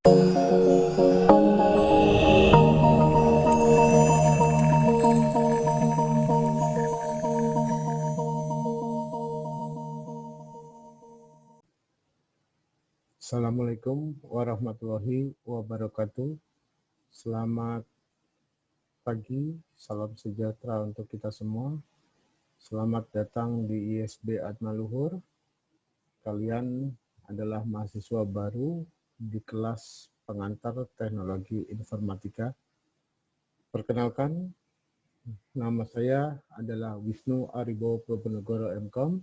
Assalamualaikum warahmatullahi wabarakatuh. Selamat pagi, salam sejahtera untuk kita semua. Selamat datang di ISB Atmaluhur. Kalian adalah mahasiswa baru di kelas pengantar teknologi informatika. Perkenalkan, nama saya adalah Wisnu Aribo Proponegoro MKom.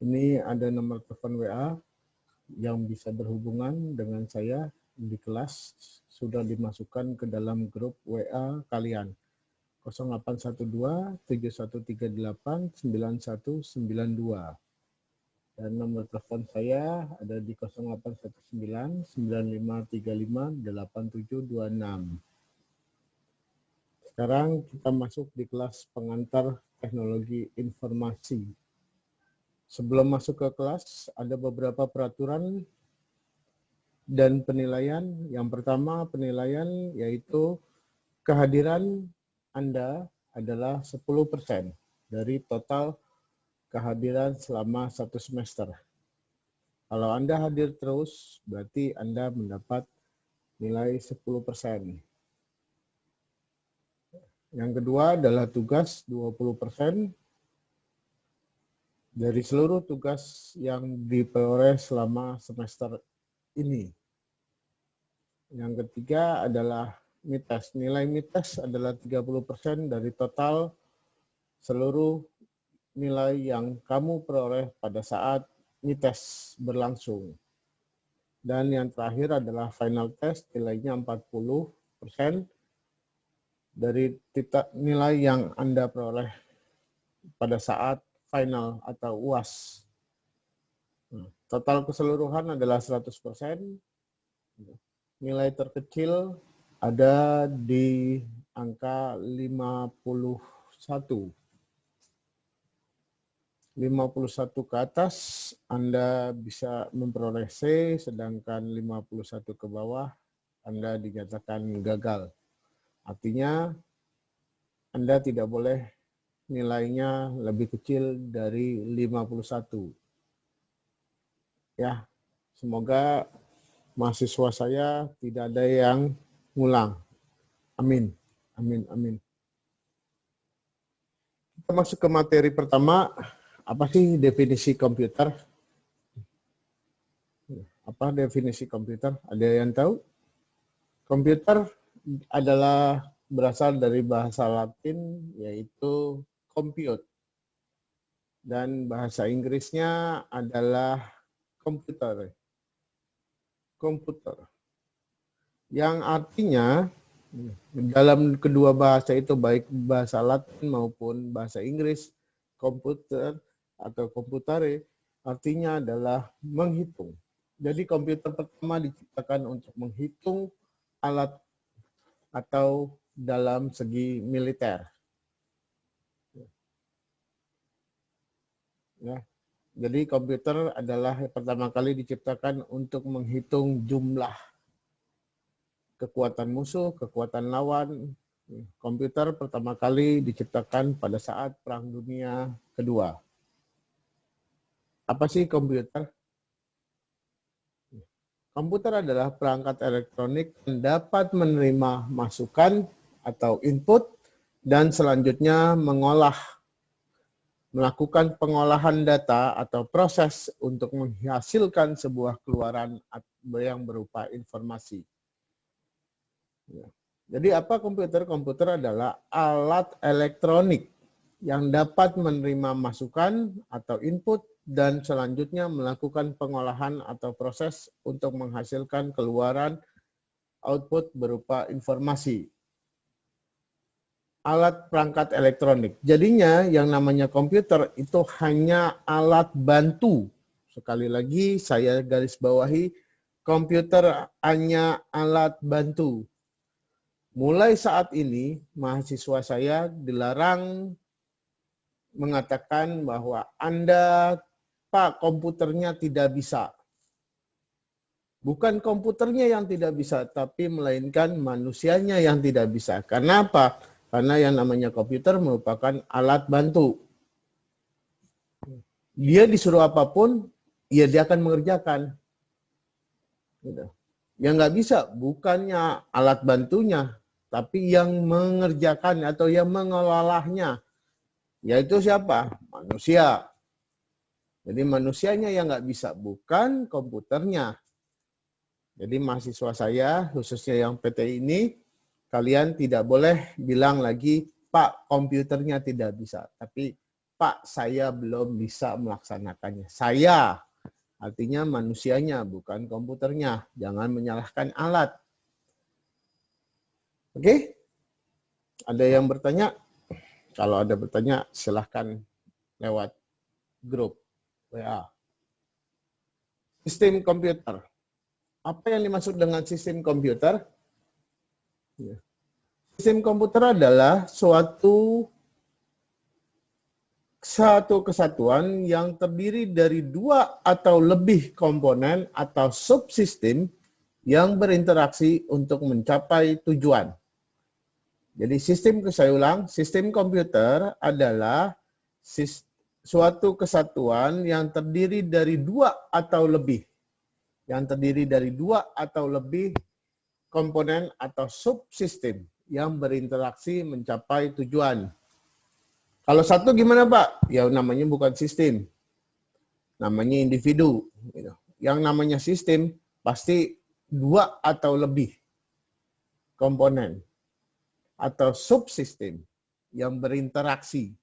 Ini ada nomor telepon WA yang bisa berhubungan dengan saya di kelas, sudah dimasukkan ke dalam grup WA kalian 0812 7138 9192, dan nomor telepon saya ada di 0819 9535 8726. Sekarang kita masuk di kelas pengantar teknologi informasi. Sebelum masuk ke kelas, ada beberapa peraturan dan penilaian. Yang pertama, penilaian yaitu kehadiran Anda adalah 10% dari total kehadiran selama 1 semester. Kalau Anda hadir terus, berarti Anda mendapat nilai 10%. Yang kedua adalah tugas 20%. Dari seluruh tugas yang diperoleh selama semester ini. Yang ketiga adalah MITES. Nilai MITES adalah 30% dari total seluruh nilai yang kamu peroleh pada saat MITES berlangsung. Dan yang terakhir adalah final test, nilainya 40% dari nilai yang Anda peroleh pada saat final atau UAS. Total keseluruhan adalah 100%. Nilai terkecil ada di angka 51. 51 ke atas Anda bisa memperoleh C, sedangkan 51 ke bawah Anda dinyatakan gagal. Artinya Anda tidak boleh nilainya lebih kecil dari 51. Ya, semoga mahasiswa saya tidak ada yang ngulang. Amin. Amin, amin. Kita masuk ke materi pertama. Apa sih definisi komputer? Apa definisi komputer? Ada yang tahu? Komputer adalah berasal dari bahasa Latin, yaitu compute. Dan bahasa Inggrisnya adalah komputer. Komputer. Yang artinya dalam kedua bahasa itu, baik bahasa Latin maupun bahasa Inggris, komputer atau computare artinya adalah menghitung. Jadi komputer pertama diciptakan untuk menghitung alat atau dalam segi militer. Ya. Jadi komputer adalah pertama kali diciptakan untuk menghitung jumlah, kekuatan musuh, kekuatan lawan. Komputer pertama kali diciptakan pada saat Perang Dunia Kedua. Apa sih komputer? Komputer adalah perangkat elektronik yang dapat menerima masukan atau input dan selanjutnya melakukan pengolahan data atau proses untuk menghasilkan sebuah keluaran yang berupa informasi. Jadi apa komputer? Komputer adalah alat elektronik yang dapat menerima masukan atau input dan selanjutnya melakukan pengolahan atau proses untuk menghasilkan keluaran output berupa informasi. Alat perangkat elektronik. Jadinya yang namanya komputer itu hanya alat bantu. Sekali lagi saya garis bawahi, komputer hanya alat bantu. Mulai saat ini mahasiswa saya dilarang mengatakan bahwa Anda, Pak, komputernya tidak bisa. Bukan komputernya yang tidak bisa, tapi melainkan manusianya yang tidak bisa. Karena apa? Karena yang namanya komputer merupakan alat bantu. Dia disuruh apapun, ya dia akan mengerjakan. Gitu. Yang nggak bisa bukannya alat bantunya, tapi yang mengerjakan atau yang mengelolanya. Yaitu siapa? Manusia. Jadi manusianya yang nggak bisa, bukan komputernya. Jadi mahasiswa saya, khususnya yang PT ini, kalian tidak boleh bilang lagi, Pak, komputernya tidak bisa. Tapi, Pak, saya belum bisa melaksanakannya. Saya, artinya manusianya, bukan komputernya. Jangan menyalahkan alat. Oke? Ada yang bertanya? Kalau ada bertanya, silahkan lewat grup WA. Sistem komputer. Apa yang dimaksud dengan sistem komputer? Sistem komputer adalah suatu kesatuan yang terdiri dari dua atau lebih komponen atau subsistem yang berinteraksi untuk mencapai tujuan. Jadi saya ulang, sistem komputer adalah suatu kesatuan yang terdiri dari dua atau lebih. Yang terdiri dari dua atau lebih komponen atau subsistem yang berinteraksi mencapai tujuan. Kalau satu gimana Pak? Ya namanya bukan sistem, namanya individu. Yang namanya sistem pasti dua atau lebih komponen atau subsistem yang berinteraksi,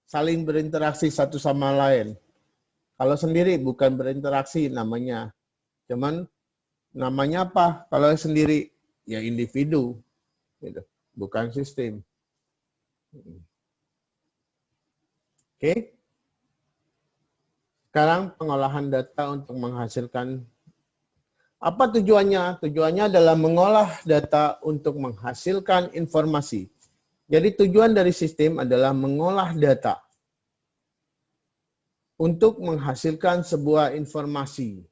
saling berinteraksi satu sama lain. Kalau sendiri bukan berinteraksi namanya, cuman namanya apa? Kalau sendiri ya individu, gitu. Bukan sistem. Oke. Sekarang pengolahan data untuk menghasilkan. Apa tujuannya? Tujuannya adalah mengolah data untuk menghasilkan informasi. Jadi tujuan dari sistem adalah mengolah data untuk menghasilkan sebuah informasi.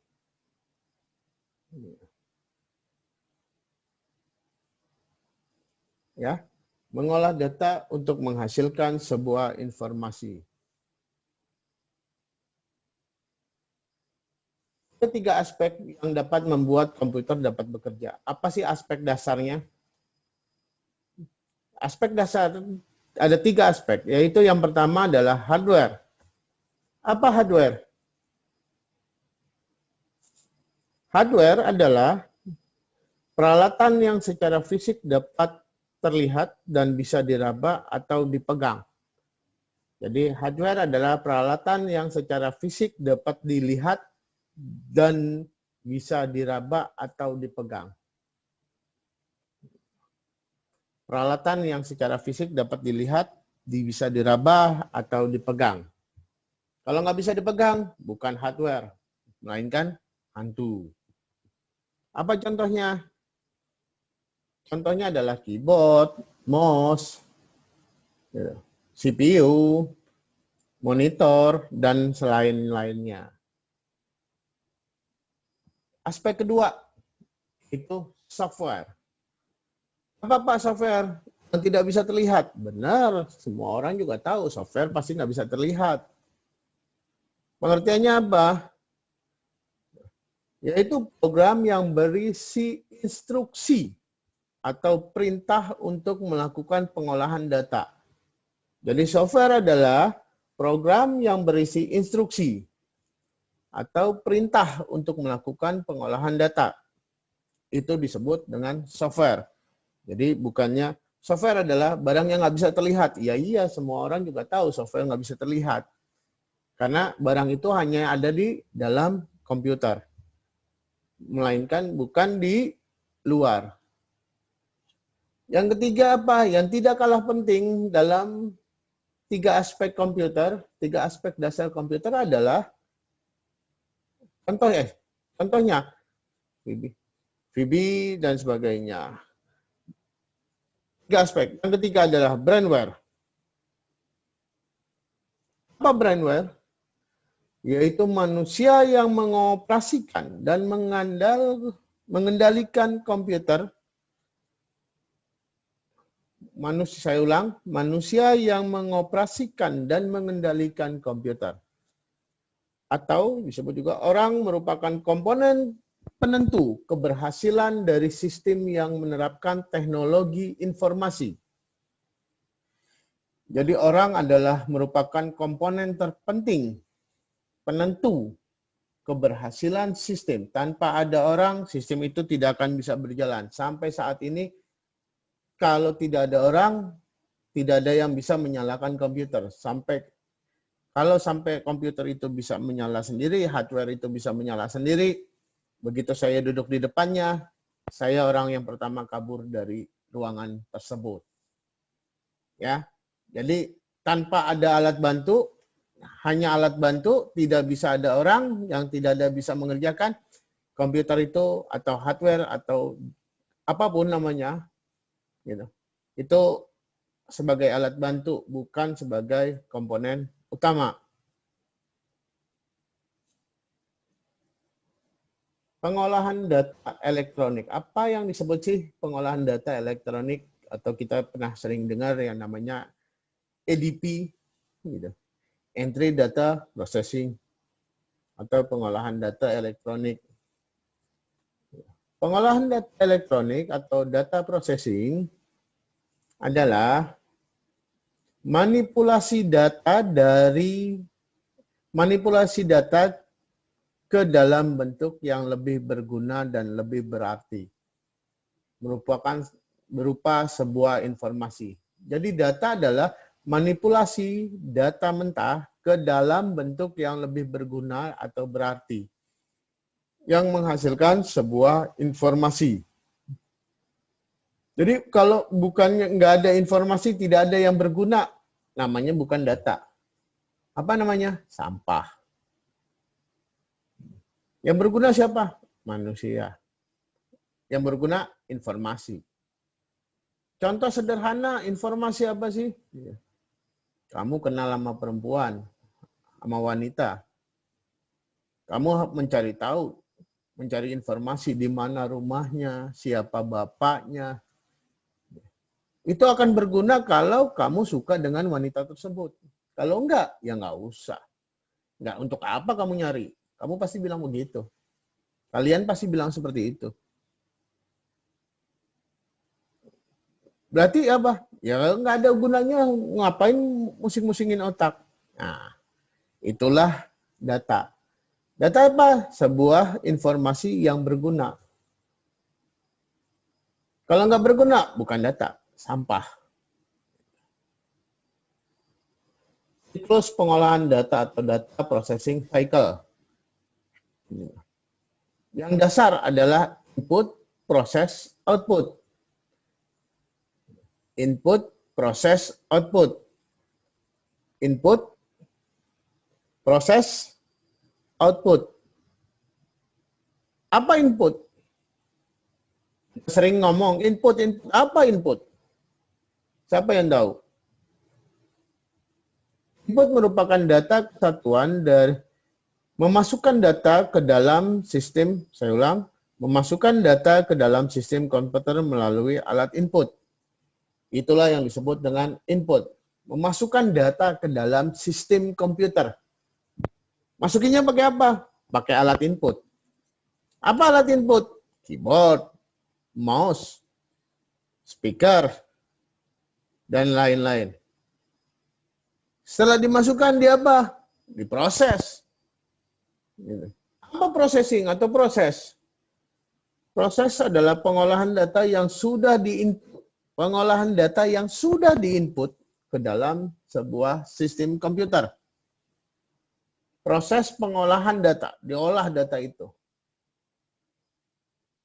Ya, mengolah data untuk menghasilkan sebuah informasi. Ada tiga aspek yang dapat membuat komputer dapat bekerja. Apa sih aspek dasarnya? Aspek dasar ada tiga aspek, yaitu yang pertama adalah hardware. Apa hardware? Hardware adalah peralatan yang secara fisik dapat terlihat dan bisa diraba atau dipegang. Jadi hardware adalah peralatan yang secara fisik dapat dilihat dan bisa diraba atau dipegang. Peralatan yang secara fisik dapat dilihat, bisa diraba atau dipegang. Kalau nggak bisa dipegang, bukan hardware, melainkan hantu. Apa contohnya? Contohnya adalah keyboard, mouse, CPU, monitor, dan selain-lainnya. Aspek kedua itu software. Apa Pak software yang tidak bisa terlihat? Benar, semua orang juga tahu software pasti nggak bisa terlihat. Pengertiannya apa? Yaitu program yang berisi instruksi atau perintah untuk melakukan pengolahan data. Jadi software adalah program yang berisi instruksi atau perintah untuk melakukan pengolahan data. Itu disebut dengan software. Jadi bukannya software adalah barang yang nggak bisa terlihat. Ya iya, semua orang juga tahu software nggak bisa terlihat. Karena barang itu hanya ada di dalam komputer. Melainkan bukan di luar. Yang ketiga apa? Yang tidak kalah penting dalam tiga aspek komputer, tiga aspek dasar komputer adalah contohnya VB dan sebagainya. Tiga aspek. Yang ketiga adalah brainware. Apa brainware? yaitu manusia yang mengoperasikan dan mengendalikan komputer. Manusia yang mengoperasikan dan mengendalikan komputer. Atau disebut juga orang merupakan komponen penentu keberhasilan dari sistem yang menerapkan teknologi informasi. Jadi orang adalah merupakan komponen terpenting penentu keberhasilan sistem. Tanpa ada orang, sistem itu tidak akan bisa berjalan. Sampai saat ini, kalau tidak ada orang, tidak ada yang bisa menyalakan komputer. Kalau sampai komputer itu bisa menyala sendiri, hardware itu bisa menyala sendiri, begitu saya duduk di depannya, saya orang yang pertama kabur dari ruangan tersebut. Ya, jadi tanpa ada alat bantu, hanya alat bantu, tidak bisa ada orang yang tidak ada bisa mengerjakan komputer itu atau hardware atau apapun namanya, gitu. Itu sebagai alat bantu, bukan sebagai komponen utama. Pengolahan data elektronik. Apa yang disebut sih pengolahan data elektronik? Atau kita pernah sering dengar yang namanya EDP, gitu. Entry Data Processing, atau pengolahan data elektronik. Pengolahan data elektronik atau data processing adalah manipulasi data ke dalam bentuk yang lebih berguna dan lebih berarti. Berupa sebuah informasi. Jadi data adalah manipulasi data mentah ke dalam bentuk yang lebih berguna atau berarti, yang menghasilkan sebuah informasi. Jadi kalau bukannya nggak ada informasi, tidak ada yang berguna, namanya bukan data. Apa namanya? Sampah. Yang berguna siapa? Manusia. Yang berguna informasi. Contoh sederhana, informasi apa sih? Kamu kenal sama perempuan, sama wanita. Kamu mencari tahu, mencari informasi di mana rumahnya, siapa bapaknya. Itu akan berguna kalau kamu suka dengan wanita tersebut. Kalau enggak, ya enggak usah. Enggak, untuk apa kamu nyari? Kamu pasti bilang begitu. Kalian pasti bilang seperti itu. Berarti apa? Ya enggak ada gunanya, ngapain musing-musingin otak. Nah, itulah data. Data apa? Sebuah informasi yang berguna. Kalau nggak berguna, bukan data, sampah. Siklus pengolahan data atau data processing cycle. Yang dasar adalah input, proses, output. Input, proses, output. Input, proses, output. Apa input? Sering ngomong input. Apa input? Siapa yang tahu? Input merupakan data kesatuan dari memasukkan data ke dalam sistem, saya ulang, memasukkan data ke dalam sistem komputer melalui alat input. Itulah yang disebut dengan input. Memasukkan data ke dalam sistem komputer. Masukinnya pakai apa? Pakai alat input. Apa alat input? Keyboard, mouse, speaker, dan lain-lain. Setelah dimasukkan, dia apa? Diproses. Apa processing atau proses? Proses adalah pengolahan data yang sudah diinput. Pengolahan data yang sudah diinput ke dalam sebuah sistem komputer. Proses pengolahan data, diolah data itu.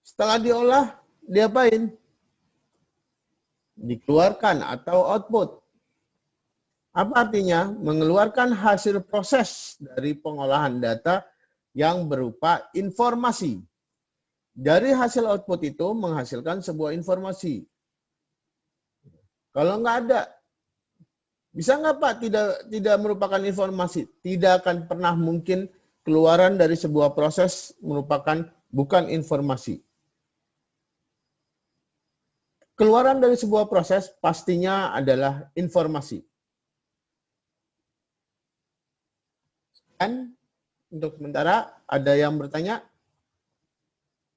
Setelah diolah, diapain? Dikeluarkan atau output. Apa artinya? Mengeluarkan hasil proses dari pengolahan data yang berupa informasi. Dari hasil output itu menghasilkan sebuah informasi. Kalau nggak ada Bisa nggak Pak tidak merupakan informasi? Tidak akan pernah mungkin keluaran dari sebuah proses merupakan bukan informasi. Keluaran dari sebuah proses pastinya adalah informasi. Dan untuk sementara ada yang bertanya?